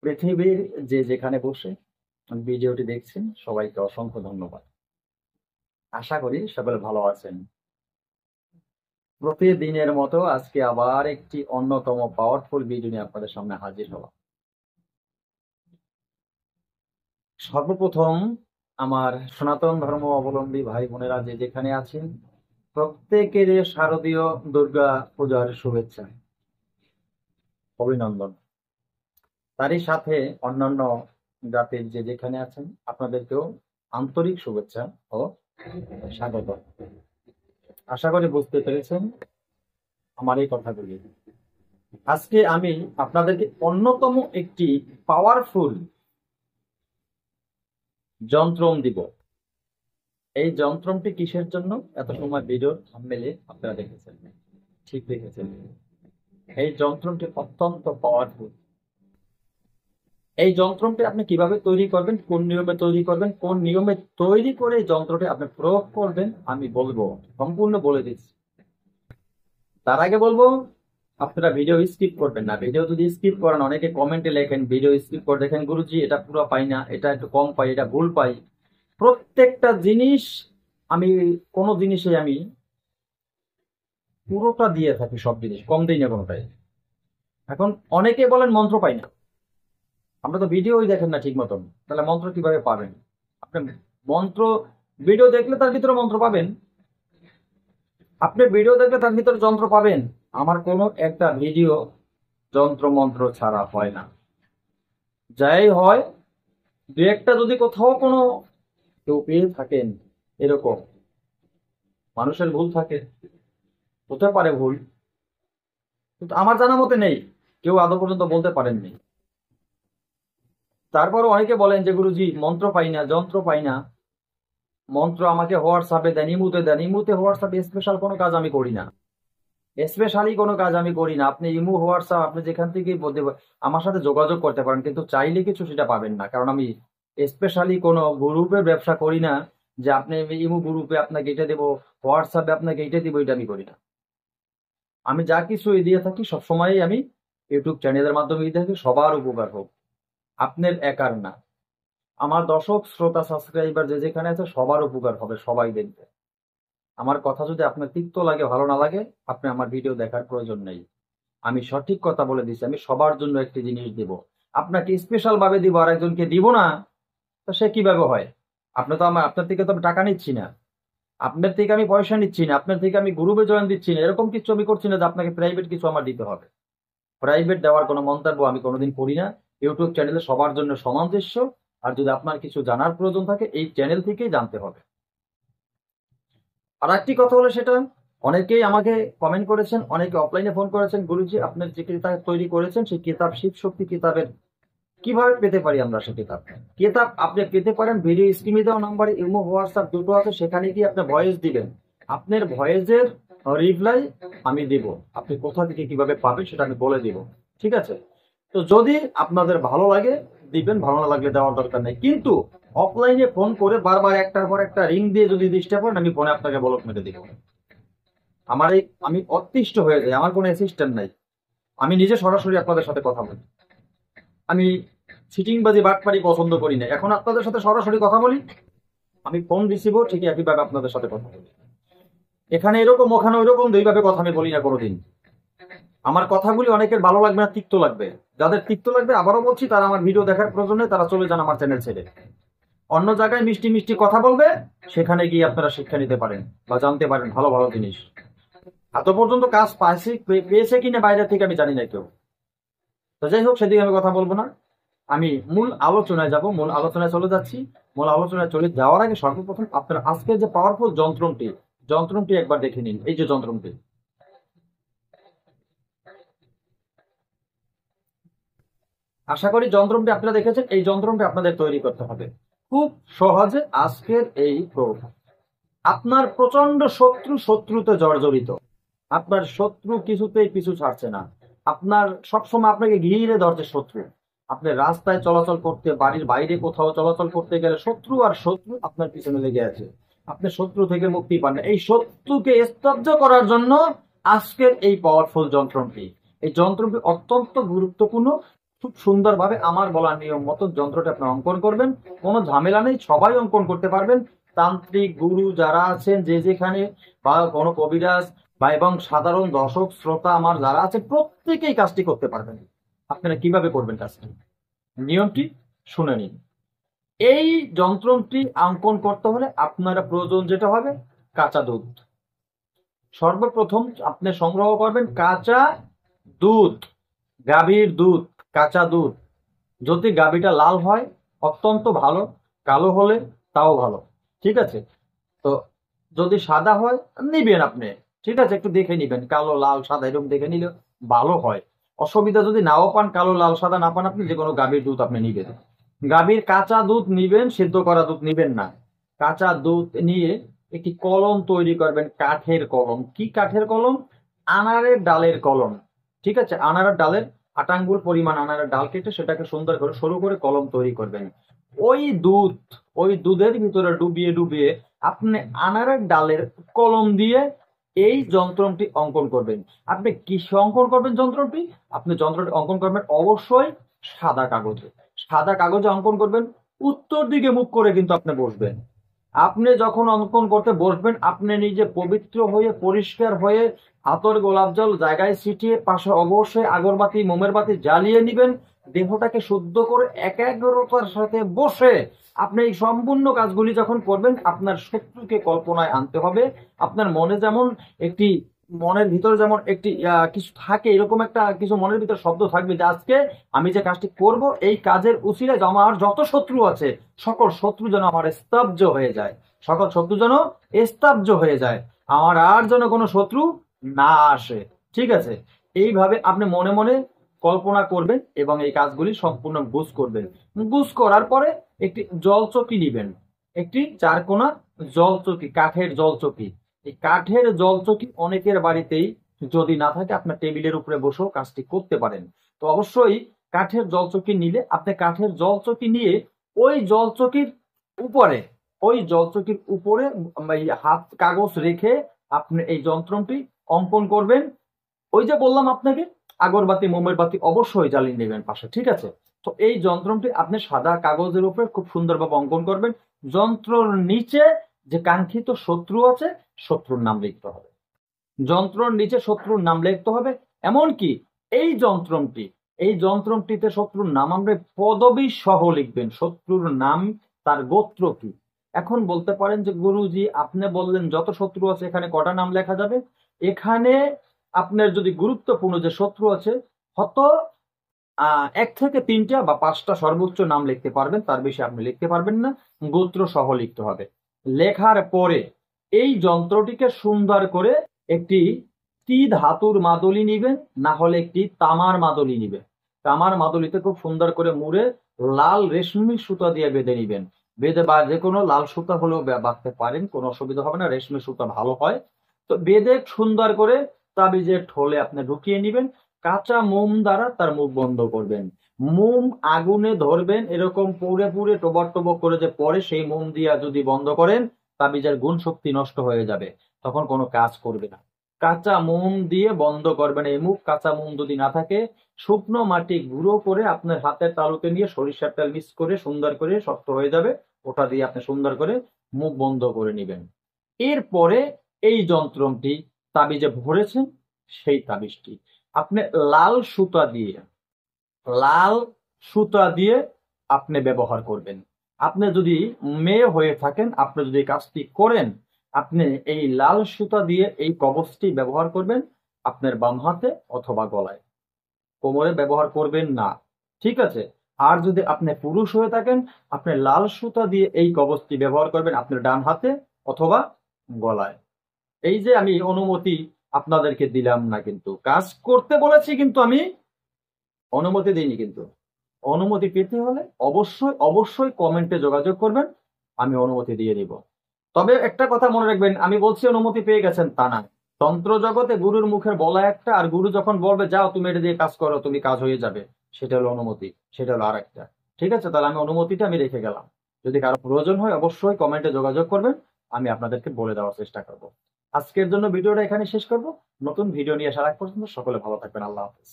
পৃথিবীর যে যেখানে বসে ভিডিওটি দেখছেন সবাইকে অসংখ্য ধন্যবাদ। আশা করি সকলে ভালো আছেন। প্রতিদিনের মতো আজকে আবার একটি অন্যতম পাওয়ারফুল ভিডিও নিয়ে আপনাদের সামনে হাজির হলাম। সর্বপ্রথম আমার সনাতন ধর্ম অবলম্বী ভাই বোনেরা যে যেখানে আছেন প্রত্যেকের শারদীয় দুর্গা পূজার শুভেচ্ছা, অভিনন্দন। তারই সাথে অন্যান্য জাতির যে যেখানে আছেন আপনাদেরকেও আন্তরিক শুভেচ্ছা ও স্বাগত। আশা করি বুঝতে পেরেছেন আমার এই কথাগুলি। আজকে আমি আপনাদেরকে অন্যতম একটি পাওয়ারফুল যন্ত্রম দিব। এই যন্ত্রমটি কিসের জন্য? এত সময় ভিডিওর থাম্বনেইলে আপনারা দেখেছেন, ঠিক দেখেছেন। এই যন্ত্রমটি অত্যন্ত পাওয়ারফুল। এই যন্ত্রটি আপনি কিভাবে তৈরি করবেন, কোন নিয়মে তৈরি করবেন, কোন নিয়মে তৈরি করে এই যন্ত্রটি আপনি প্রয়োগ করবেন আমি বলবো, সম্পূর্ণ বলে দিচ্ছি। তার আগে বলবো আপনারা ভিডিও স্কিপ করবেন না। ভিডিও যদি স্কিপ করেন, অনেকে কমেন্টে লেখেন ভিডিও স্কিপ করে দেখেন গুরুজি এটা পুরো পাই না, এটা একটু কম পাই, এটা ভুল পাই। প্রত্যেকটা জিনিস আমি কোনো জিনিসে আমি পুরোটা দিয়ে থাকি, সব জিনিস কম দিই না কোনোটাই। এখন অনেকে বলেন মন্ত্র পাই না, আমরা তো ভিডিওই দেখেন না ঠিক মতন, তাহলে মন্ত্র কিভাবে পাবেন? আপনি মন্ত্র ভিডিও দেখলে তার ভিতরে মন্ত্র পাবেন, আপনি ভিডিও দেখলে তার ভিতরে যন্ত্র পাবেন। আমার কোনো একটা ভিডিও যন্ত্র মন্ত্র ছাড়া হয় না। যাই হয় দু একটা যদি কোথাও কোনো কেউ পেয়ে থাকেন, এরকম মানুষের ভুল থাকে, হতে পারে ভুল, কিন্তু আমার জানা মতে নেই, কেউ আদৌ পর্যন্ত বলতে পারেননি। তারপরও অনেকে বলেন যে গুরুজি মন্ত্র পাই না, যন্ত্র পাই না। মন্ত্র আমাকে হোয়াটসঅ্যাপে দেন, ইমুতে দেন। ইমুতে হোয়াটসঅ্যাপে স্পেশাল কোনো কাজ আমি করি না, স্পেশালি কোনো কাজ আমি করি না। আপনি ইমু হোয়াটসঅ্যাপ আপনি যেখান থেকে আমার সাথে যোগাযোগ করতে পারেন, কিন্তু চাইলে কিছু সেটা পাবেন না, কারণ আমি স্পেশালি কোনো গ্রুপের ব্যবসা করি না যে আপনি ইমু গ্রুপে আপনাকে এটা দেবো, হোয়াটসঅ্যাপে আপনাকে এটা দিব, এটা আমি করি না। আমি যা কিছু দিয়ে থাকি সবসময়ই আমি ইউটিউব চ্যানেলের মাধ্যমে দিয়ে থাকি, সবার উপকার হোক, আপনার একার না। আমার দর্শক শ্রোতা সাবস্ক্রাইবার যে যেখানে আছে সবার উপকার হবে, সবাই দেখবে। আমার কথা যদি আপনার তিক্ত লাগে, ভালো না লাগে, আপনি আমার ভিডিও দেখার প্রয়োজন নেই। আমি সঠিক কথা বলে দিচ্ছি, আমি সবার জন্য একটি জিনিস দিব। আপনাকে স্পেশাল ভাবে দিব আর একজনকে দিব না, তো সে কিভাবে হয়? আপনি তো আপনার থেকে তো আমি টাকা নিচ্ছি না, আপনার থেকে আমি পয়সা নিচ্ছি না, আপনার থেকে আমি গ্রুপে জয়েন দিচ্ছি না, এরকম কিছু আমি করছি না যে আপনাকে প্রাইভেট কিছু আমার দিতে হবে। প্রাইভেট দেওয়ার কোনো মন্তব্য আমি কোনোদিন করি না। ইউটিউব চ্যানেলে সবার জন্য সমান দৃশ্য। আর যদি আপনার কিছু জানার প্রয়োজন থাকে এই চ্যানেল থেকেই জানতে হবে। আর একটি কথা হলো সেটা, অনেকেই আমাকে কমেন্ট করেছেন, অনেকে অফলাইনে ফোন করেছেন, গুরুজি আপনার যে কিতাব তৈরি করেছেন সেই কিতাব শিব শক্তি কিতাবের কিভাবে পেতে পারি আমরা? সেই কিতাব আপনি পেতে পারেন ভিডিও স্ক্রিনে দেওয়া নাম্বারে, ইমো হোয়াটসঅ্যাপ দুটো আছে, সেখানে গিয়ে আপনি ভয়েস দিবেন, আপনার ভয়েসের রিপ্লাই আমি দিব। আপনি কোথা থেকে কিভাবে পাবেন সেটা আমি বলে দিব, ঠিক আছে? তো যদি আপনাদের ভালো লাগে দিবেন, ভালো না লাগলে দেওয়ার দরকার নেই। কিন্তু অফলাইনে ফোন করে বারবার একটার পর একটা রিং দিয়ে যদি ডিস্টার্ব করেন, আমি ফোনে আপনাকে ব্লক মেরে দিব। আমি অতিষ্ঠ হয়ে যাই, আমার কোনো অ্যাসিস্ট্যান্ট নাই, আমি নিজে সরাসরি আপনাদের সাথে কথা বলি। আমি সিটিংবাজি বাটপারি পছন্দ করি না। এখন আপনাদের সাথে সরাসরি কথা বলি, আমি ফোন রিসিভও ঠিক একইভাবে আপনাদের সাথে কথা বলি। এখানে এরকম ওখানে ওইরকম দুইভাবে কথা আমি বলি না কোনোদিন। আমার কথাগুলি অনেকের ভালো লাগবে না, তিক্ত লাগবে। যাদের তিক্ত লাগবে আবারও বলছি, তারা আমার ভিডিও দেখার প্রয়োজনে তারা চলে যান আমার চ্যানেল ছেড়ে। অন্য জায়গায় মিষ্টি মিষ্টি কথা বলবে, সেখানে গিয়ে আপনারা শিক্ষা নিতে পারেন বা জানতে পারেন ভালো ভালো জিনিস। এত পর্যন্ত কাজ পেয়েছে কিনা বাইরে থেকে আমি জানি না কেউ। তো যাই হোক, সেদিকে আমি কথা বলবো না। আমি মূল আলোচনায় যাব, মূল আলোচনায় চলে যাচ্ছি। মূল আলোচনায় চলে যাওয়ার আগে সর্বপ্রথম আপনারা আজকের যে পাওয়ারফুল যন্ত্রটি একবার দেখে নিন। এই যে যন্ত্রটি, আশা করি যন্ত্রটি আপনারা দেখেছেন। এই যন্ত্রটি আপনাদের তৈরি করতে হবে খুব সহজে। আজকের এই প্রয়োগ, আপনার প্রচন্ড শত্রুতে জর্জরিত, আপনার শত্রু কিছুতেই পিছু ছাড়ছে না, আপনার সবসময় আপনাকে ঘিরে ধরছে শত্রু। আপনি রাস্তায় চলাচল করতে, বাড়ির বাইরে কোথাও চলাচল করতে গেলে শত্রু আর শত্রু আপনার পিছনে লেগে আছে, আপনি শত্রু থেকে মুক্তি পান না। এই শত্রুকে স্তব্ধ করার জন্য আজকের এই পাওয়ারফুল যন্ত্রটি, এই যন্ত্রটি অত্যন্ত গুরুত্বপূর্ণ। খুব সুন্দরভাবে আমার বলা নিয়ম মতো যন্ত্রটা আপনি অঙ্কন করবেন। কোনো ঝামেলা নেই, সবাই অঙ্কন করতে পারবেন। তান্ত্রিক গুরু যারা আছেন যে যেখানে, বা কোনো কবিরাজ বা এবং সাধারণ দর্শক শ্রোতা আমার যারা আছে, প্রত্যেকেই কাজটি করতে পারবেন। আপনারা কিভাবে করবেন কাজটি, নিয়মটি শুনে নিন। এই যন্ত্রটি অঙ্কন করতে হলে আপনারা প্রয়োজন যেটা হবে, কাঁচা দুধ। সর্বপ্রথম আপনি সংগ্রহ করবেন কাঁচা দুধ, গাভীর দুধ, কাঁচা দুধ। যদি গাভীটা লাল হয় অত্যন্ত ভালো, কালো হলে তাও ভালো, ঠিক আছে। তো যদি সাদা হয় নিবেন আপনি, ঠিক আছে, একটু দেখে নিবেন, কালো লাল সাদা এরকম দেখে নিলে ভালো হয়। অসুবিধা যদি নাও পান, কালো লাল সাদা না পান, আপনি যে কোনো গাভীর দুধ আপনি নিবেন। গাভীর কাঁচা দুধ নিবেন, সিদ্ধ করা দুধ নিবেন না। কাঁচা দুধ নিয়ে একটি কলম তৈরি করবেন, কাঠের কলম। কি কাঠের কলম? আনারের ডালের কলম, ঠিক আছে। আনারের ডালের 8 আঙ্গুল পরিমাণ আনারের ডাল কেটে সেটাকে সুন্দর করে সরু করে কলম তৈরি করবেন। ওই দুধ, ওই দুধের ভিতরে ডুবিয়ে ডুবিয়ে আপনি আনারের ডালের কলম দিয়ে এই যন্ত্রটি অঙ্কন করবেন। আপনি কিসে অঙ্কন করবেন যন্ত্রটি? আপনি যন্ত্রটি অঙ্কন করবেন অবশ্যই সাদা কাগজে। সাদা কাগজে অঙ্কন করবেন, উত্তর দিকে মুখ করে কিন্তু আপনি বসবেন। আপনি যখন অঙ্কন করতে বসবেন, আপনি নিজে পবিত্র হয়ে পরিষ্কার হয়ে আতর গোলাপ জল জায়গায় ছিটিয়ে পাশে অবশ্যই আগরবাতি মোমের বাতি জ্বালিয়ে নেবেন। দেহটাকে শুদ্ধ করে একাগ্রতার সাথে বসে আপনি এই সম্পূর্ণ কাজগুলি যখন করবেন, আপনার শত্রুকে কল্পনায় আনতে হবে। আপনার মনে যেমন একটি, মনের ভিতরে যেমন একটি কিছু থাকে, এরকম একটা কিছু মনের ভিতরে শব্দ থাকবে যে আজকে আমি যে কাজটি করব, এই কাজের উছিলায় আমার যত শত্রু আছে সকল শত্রু যেন আমার স্তব্ধ হয়ে যায়, সকল শত্রু যেন স্তব্ধ হয়ে যায়, আমার আর যেন কোনো শত্রু না আসে, ঠিক আছে। এইভাবে আপনি মনে মনে কল্পনা করবেন এবং এই কাজগুলি সম্পূর্ণ গুছ করবেন। গুছ করার পরে একটি জলচকি নিবেন, একটি 4 কোনা জলচকি, কাঠের জলচকি। এই কাঠের জলচকি অনেকের বাড়িতেই যদি না থাকে, আপনার টেবিলের উপরে বসেও কাজটি করতে পারেন। তো অবশ্যই কাঠের জলচকি নিলে আপনি কাঠের জলচকি নিয়ে ওই জলচকির উপরে, ওই জলচকির উপরে হাত কাগজ রেখে আপনি এই যন্ত্রটি অঙ্কন করবেন। ওই যে বললাম আপনাকে, আগরবাতি মোমের বাতি অবশ্যই জ্বালিয়ে নেবেন পাশে, ঠিক আছে। তো এই যন্ত্রটি আপনি সাদা কাগজের উপরে খুব সুন্দরভাবে অঙ্কন করবেন। যন্ত্রর নিচে যে কাঙ্ক্ষিত শত্রু আছে, শত্রুর নাম লিখতে হবে। যন্ত্রর নিচে শত্রুর নাম লিখতে হবে। এমনকি এই যন্ত্রটি, এই যন্ত্রটিতে শত্রুর নাম আমরা পদবী সহ লিখবেন, শত্রুর নাম, তার গোত্র কি। এখন বলতে পারেন যে গুরুজি আপনি বললেন যত শত্রু আছে এখানে কটা নাম লেখা যাবে? এখানে আপনার যদি গুরুত্বপূর্ণ যে শত্রু আছে, হয়তো 1 থেকে 3টা বা 5টা সর্বোচ্চ নাম লিখতে পারবেন, তার বেশি আপনি লিখতে পারবেন না। গোত্র সহ লিখতে হবে। লেখার পরে এই যন্ত্রটিকে সুন্দর করে একটি কি ধাতুর মাদুলি নিবেন, না হলে একটি তামার মাদুলি নিবেন। তামার মাদুলিতে খুব সুন্দর করে মুড়ে লাল রেশমি সুতা দিয়ে বেঁধে নিবেন। বেঁধে, বা যে কোনো লাল সুতা হলেও বাঁধতে পারেন, কোনো অসুবিধা হবে না, রেশমি সুতা ভালো হয়। তো বেঁধে সুন্দর করে তাবিজের ঠোলে আপনি ঢুকিয়ে নিবেন। কাঁচা মোম দ্বারা তার মুখ বন্ধ করবেন। মোম আগুনে ধরবেন, এরকম পুড়ে পুড়ে টবক টবক করে যে পরে, সেই মোম দিয়া যদি বন্ধ করেন, তাবিজের গুণ শক্তি নষ্ট হয়ে যাবে, তখন কোনো কাজ করবে না। কাঁচা মোম দিয়ে বন্ধ করবেন এই মুখ। কাঁচা মোম যদি না থাকে, শুকনো মাটি গুঁড়ো করে আপনার হাতের তালুতে নিয়ে সরিষার তেল মিক্স করে সুন্দর করে শক্ত হয়ে যাবে, ওটা দিয়ে আপনি সুন্দর করে মুখ বন্ধ করে নেবেন। এরপরে এই যন্ত্রটি তাবিজে ভরেছেন, সেই তাবিজটি আপনি লাল সুতা দিয়ে, লাল সুতা দিয়ে আপনি ব্যবহার করবেন। আপনি যদি মেয়ে হয়ে থাকেন, আপনি যদি কাজটি করেন, আপনি এই লাল সুতা দিয়ে এই কবচটি ব্যবহার করবেন আপনার বাম হাতে অথবা গলায়, কোমরে ব্যবহার করবেন না, ঠিক আছে। আর যদি আপনি পুরুষ হয়ে থাকেন, আপনি লাল সুতা দিয়ে এই কবচটি ব্যবহার করবেন আপনার ডান হাতে অথবা গলায়। এই যে আমি অনুমতি আপনাদেরকে দিলাম না, কিন্তু কাজ করতে বলেছি, কিন্তু আমি অনুমতি দিইনি। কিন্তু অনুমতি পেতে হলে অবশ্যই অবশ্যই কমেন্টে যোগাযোগ করবেন, আমি অনুমতি দিয়ে দিব। তবে একটা কথা মনে রাখবেন, আমি বলছি অনুমতি পেয়ে গেছেন তা না। তন্ত্র জগতে গুরুর মুখের বলা একটা, আর গুরু যখন বলবে যাও তুমি এটা দিয়ে কাজ করো, তুমি কাজ হয়ে যাবে, সেটা হলো অনুমতি, সেটা হলো আর একটা, ঠিক আছে। তাহলে আমি অনুমতিটা আমি রেখে গেলাম। যদি কারো প্রয়োজন হয় অবশ্যই কমেন্টে যোগাযোগ করবেন, আমি আপনাদেরকে বলে দেওয়ার চেষ্টা করব। আজকের জন্য ভিডিওটা এখানে শেষ করব। নতুন ভিডিও নিয়ে আসার আগ পর্যন্ত সকলে ভালো থাকবেন। আল্লাহ হাফেজ।